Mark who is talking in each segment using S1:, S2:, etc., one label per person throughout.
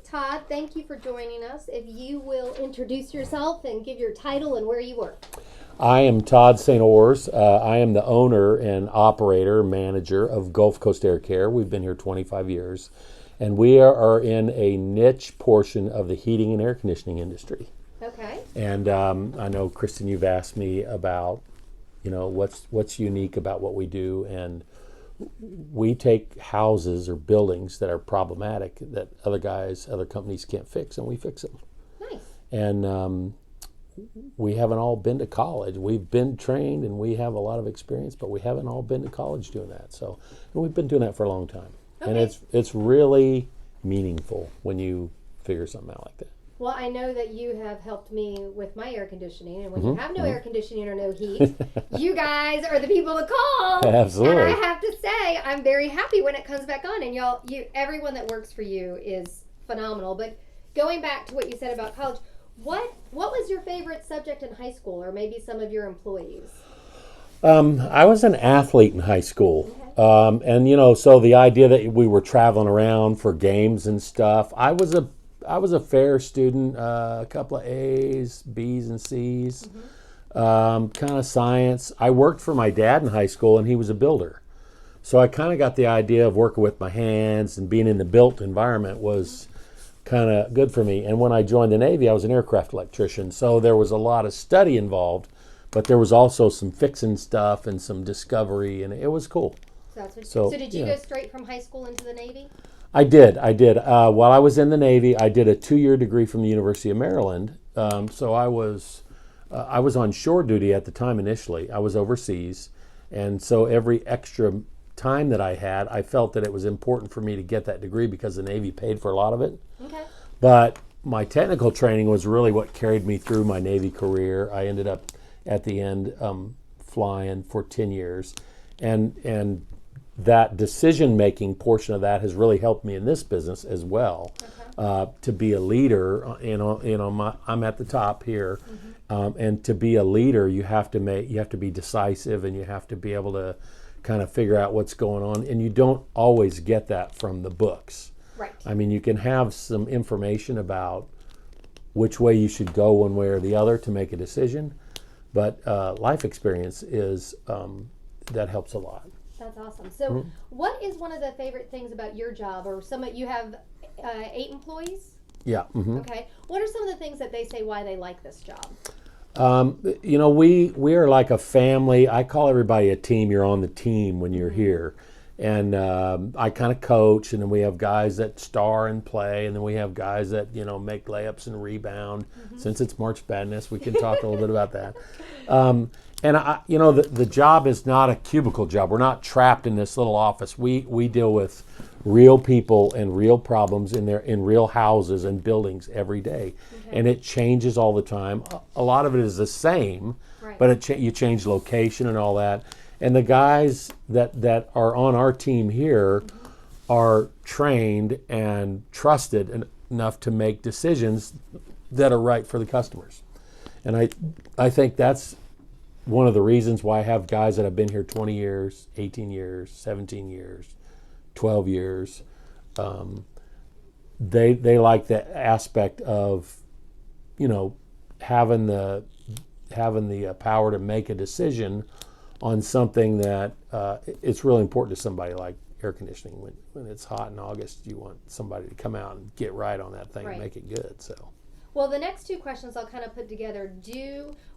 S1: Todd, thank you for joining us. If you will introduce yourself and give your title and where you work.
S2: I am Todd St. Ors. I am the owner and operator, manager of Gulf Coast Air Care. We've been here 25 years, and we are in a niche portion of the heating and air conditioning industry.
S1: Okay.
S2: And I know, Kristen, you've asked me about, what's unique about what we do, and we take houses or buildings that are problematic that other companies can't fix, and we fix them.
S1: Nice.
S2: And we haven't all been to college. We've been trained and we have a lot of experience, but we haven't all been to college doing that. So, and we've been doing that for a long time.
S1: Okay.
S2: And it's really meaningful when you figure something out like that.
S1: Well, I know that you have helped me with my air conditioning, and when you have no air conditioning or no heat, you guys are the people to call.
S2: Absolutely.
S1: And I have to say, I'm very happy when it comes back on, and everyone that works for you is phenomenal. But going back to what you said about college, what was your favorite subject in high school, or maybe some of your employees?
S2: I was an athlete in high school. Okay. And so the idea that we were traveling around for games and stuff, I was a fair student, a couple of A's, B's, and C's, kind of science. I worked for my dad in high school, and he was a builder. So I kind of got the idea of working with my hands, and being in the built environment was kind of good for me. And when I joined the Navy, I was an aircraft electrician. So there was a lot of study involved, but there was also some fixing stuff and some discovery, and it was cool.
S1: So did you go straight from high school into the Navy?
S2: I did. While I was in the Navy, I did a 2-year degree from the University of Maryland. So I was on shore duty at the time initially. I was overseas. And so every extra time that I had, I felt that it was important for me to get that degree because the Navy paid for a lot of it.
S1: Okay.
S2: But my technical training was really what carried me through my Navy career. I ended up at the end flying for 10 years. And that decision-making portion of that has really helped me in this business as well. Okay. To be a leader, I'm at the top here, and to be a leader, you have to be decisive, and you have to be able to kind of figure out what's going on, and you don't always get that from the books.
S1: Right.
S2: I mean, you can have some information about which way you should go one way or the other to make a decision, but life experience is that helps a lot.
S1: That's awesome. So what is one of the favorite things about your job, or you have 8 employees?
S2: Yeah. Mm-hmm.
S1: Okay. What are some of the things that they say why they like this job?
S2: We are like a family. I call everybody a team. You're on the team when you're here. And I kind of coach, and then we have guys that star and play, and then we have guys that, make layups and rebound. Since it's March Madness, we can talk a little bit about that. And the job is not a cubicle job. We're not trapped in this little office. We deal with real people and real problems in real houses and buildings every day. Okay. And it changes all the time. A lot of it is the same, right, but you change location and all that. And the guys that are on our team here are trained and trusted enough to make decisions that are right for the customers. And I think that's one of the reasons why I have guys that have been here 20 years, 18 years, 17 years, 12 years. They like the aspect of, having the power to make a decision on something that it's really important to somebody like air conditioning. When it's hot in August, you want somebody to come out and get right on that thing, right, and make it good. So.
S1: Well, the next 2 questions I'll kind of put together.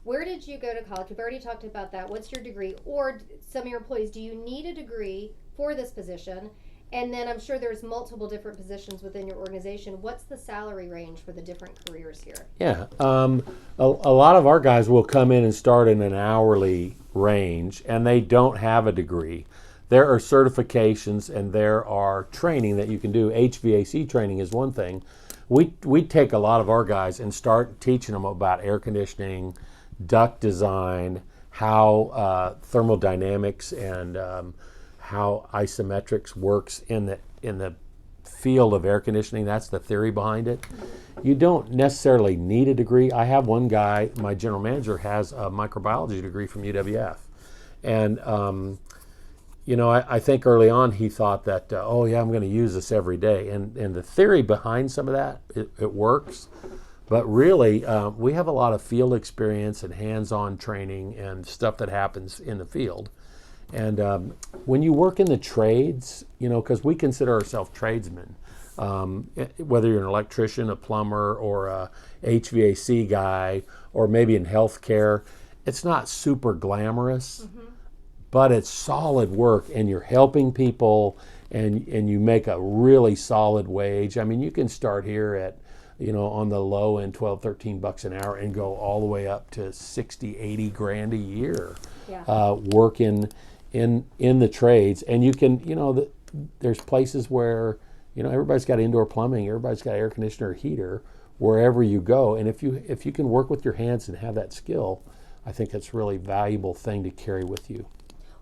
S1: Where did you go to college? We've already talked about that. What's your degree? Or some of your employees, do you need a degree for this position? And then I'm sure there's multiple different positions within your organization. What's the salary range for the different careers here?
S2: Yeah. A lot of our guys will come in and start in an hourly range, and they don't have a degree. There are certifications and there are training that you can do. HVAC training is one thing. We take a lot of our guys and start teaching them about air conditioning, duct design, how thermodynamics and how isometrics works in the field of air conditioning. That's the theory behind it. You don't necessarily need a degree. I have one guy, my general manager, has a microbiology degree from UWF. And I think early on he thought that, oh yeah, I'm going to use this every day. And the theory behind some of that, it works. But really, we have a lot of field experience and hands-on training and stuff that happens in the field. And when you work in the trades, because we consider ourselves tradesmen, whether you're an electrician, a plumber, or a HVAC guy, or maybe in healthcare, it's not super glamorous, but it's solid work, and you're helping people, and you make a really solid wage. I mean, you can start here at, on the low end, 12, 13 bucks an hour, and go all the way up to 60, 80 grand a year, working in the trades. And you can, there's places where, everybody's got indoor plumbing, everybody's got air conditioner, heater, wherever you go. And if you can work with your hands and have that skill, I think that's a really valuable thing to carry with you.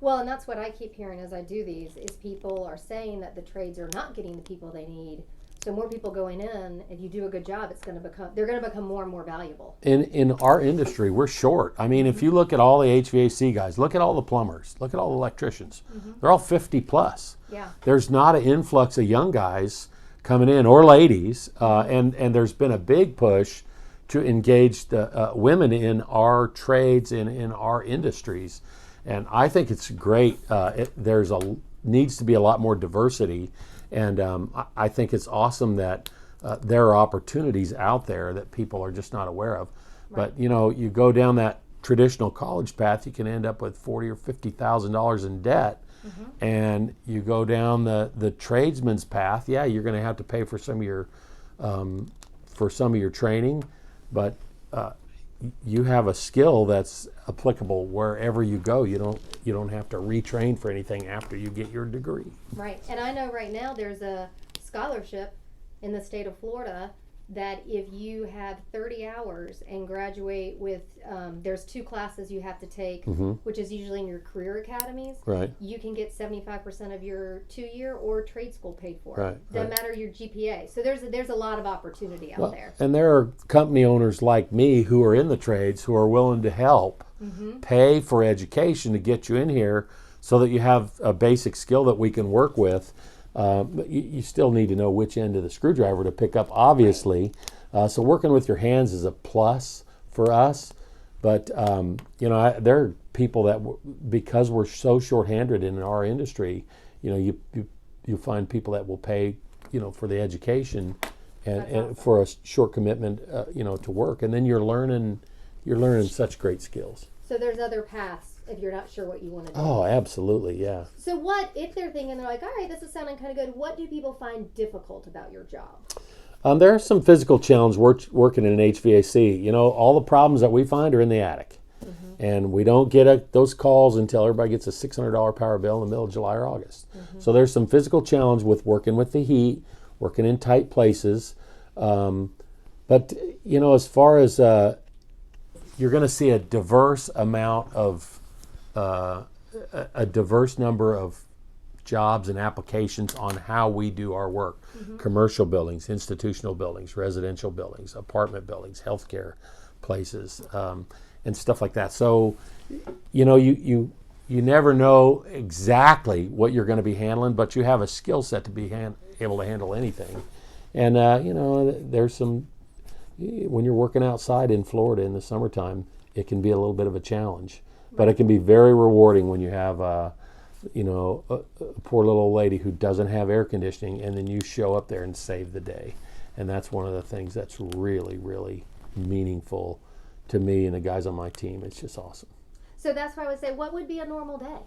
S1: Well, and that's what I keep hearing as I do these, is people are saying that the trades are not getting the people they need. So more people going in, if you do a good job, they're going to become more and more valuable.
S2: In our industry, we're short. I mean, if you look at all the HVAC guys, look at all the plumbers, look at all the electricians, they're all 50 plus.
S1: Yeah.
S2: There's not an influx of young guys coming in, or ladies, and there's been a big push to engage the women in our trades and in our industries. And I think it's great. Needs to be a lot more diversity, and I think it's awesome that there are opportunities out there that people are just not aware of. Right. But you go down that traditional college path, you can end up with $40,000 or $50,000 in debt, and you go down the tradesman's path. Yeah, you're going to have to pay for some of your training, but you have a skill that's applicable wherever you go. You don't have to retrain for anything after you get your degree.
S1: Right. And I know right now there's a scholarship in the state of Florida that if you have 30 hours and graduate with, there's 2 classes you have to take, which is usually in your career academies.
S2: Right.
S1: You can get 75% of your 2-year or trade school paid for.
S2: Right.
S1: Doesn't matter your GPA. So there's a lot of opportunity out there.
S2: And there are company owners like me who are in the trades who are willing to help pay for education to get you in here so that you have a basic skill that we can work with. But you still need to know which end of the screwdriver to pick up, obviously. So working with your hands is a plus for us. But, there are people that, because we're so short-handed in our industry, you find people that will pay, for the education and for a short commitment, to work. And then you're learning such great skills.
S1: So there's other paths if you're not sure what you want to do.
S2: Oh, absolutely, yeah.
S1: So what, if they're thinking, they're like, all right, this is sounding kind of good, what do people find difficult about your job?
S2: There are some physical challenges working in HVAC. All the problems that we find are in the attic. And we don't get those calls until everybody gets a $600 power bill in the middle of July or August. So there's some physical challenge with working with the heat, working in tight places. But, as far as you're going to see a diverse amount of a diverse number of jobs and applications on how we do our work. Commercial buildings, institutional buildings, residential buildings, apartment buildings, healthcare places, and stuff like that. So, you never know exactly what you're going to be handling, but you have a skill set to be able to handle anything. And, there's some, when you're working outside in Florida in the summertime, it can be a little bit of a challenge. But it can be very rewarding when you have, a poor little old lady who doesn't have air conditioning, and then you show up there and save the day. And that's one of the things that's really, really meaningful to me and the guys on my team. It's just awesome.
S1: So that's why I would say, what would be a normal day?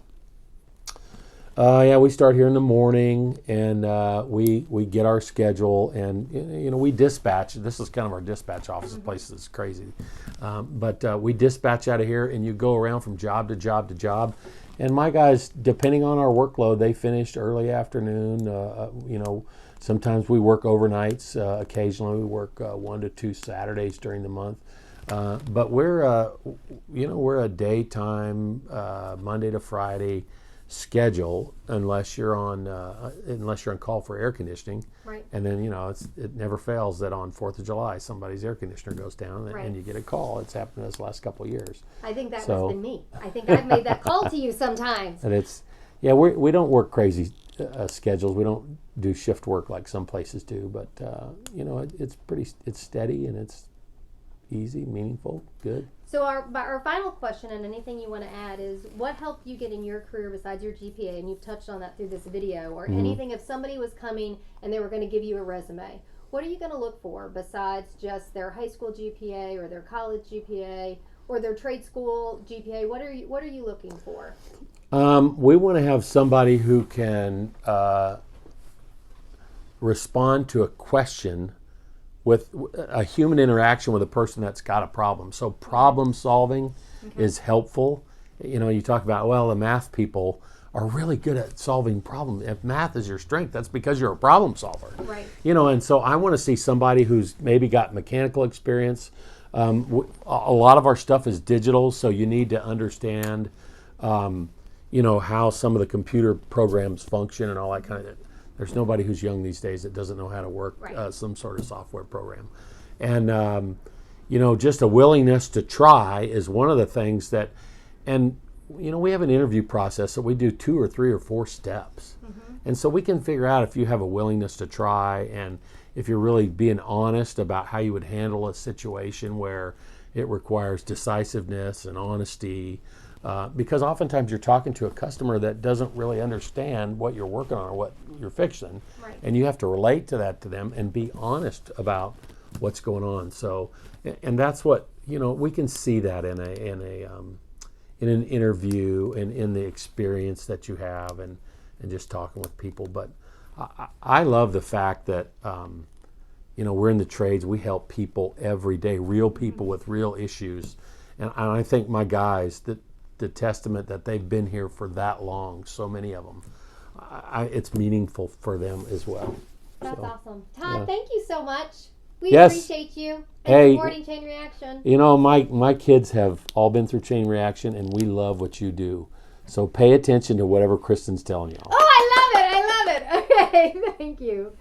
S2: We start here in the morning, and we get our schedule, and we dispatch. This is kind of our dispatch office. This place is crazy, but we dispatch out of here, and you go around from job to job to job. And my guys, depending on our workload, they finish early afternoon. Sometimes we work overnights. Occasionally we work 1 to 2 Saturdays during the month. But we're a daytime Monday to Friday schedule unless you're on call for air conditioning.
S1: Right.
S2: And then it never fails that on 4th of July somebody's air conditioner goes down, and you get a call. It's happened to us the last couple of years.
S1: I think that has been me. I think I've made that call to you sometimes.
S2: And it's Yeah, we don't work crazy schedules. We don't do shift work like some places do, but it's steady and it's easy, meaningful, good.
S1: So our final question, and anything you want to add, is what helped you get in your career besides your GPA? And you've touched on that through this video, or anything. If somebody was coming and they were going to give you a resume, what are you going to look for besides just their high school GPA or their college GPA or their trade school GPA? What are you looking for?
S2: We want to have somebody who can respond to a question with a human interaction with a person that's got a problem. So problem solving is helpful. You talk about, well, the math people are really good at solving problems. If math is your strength, that's because you're a problem solver.
S1: Right.
S2: And so I want to see somebody who's maybe got mechanical experience. A lot of our stuff is digital, so you need to understand how some of the computer programs function and all that kind of. There's nobody who's young these days that doesn't know how to work some sort of software program. And, just a willingness to try is one of the things that, and, we have an interview process that we do 2 or 3 or 4 steps. And so we can figure out if you have a willingness to try and if you're really being honest about how you would handle a situation where it requires decisiveness and honesty. Because oftentimes you're talking to a customer that doesn't really understand what you're working on or what you're fixing, and you have to relate to them and be honest about what's going on. So, and that's what we can see that in an interview and in the experience that you have and just talking with people. But I love the fact that we're in the trades. We help people every day, real people with real issues, and I think my guys the testament that they've been here for that long, so many of them, it's meaningful for them as well.
S1: That's awesome. Todd, thank you so much. We
S2: Yes.
S1: appreciate you.
S2: Hey,
S1: supporting Chain Reaction.
S2: My kids have all been through Chain Reaction, and we love what you do. So pay attention to whatever Kristen's telling y'all.
S1: Oh, I love it. Okay, thank you.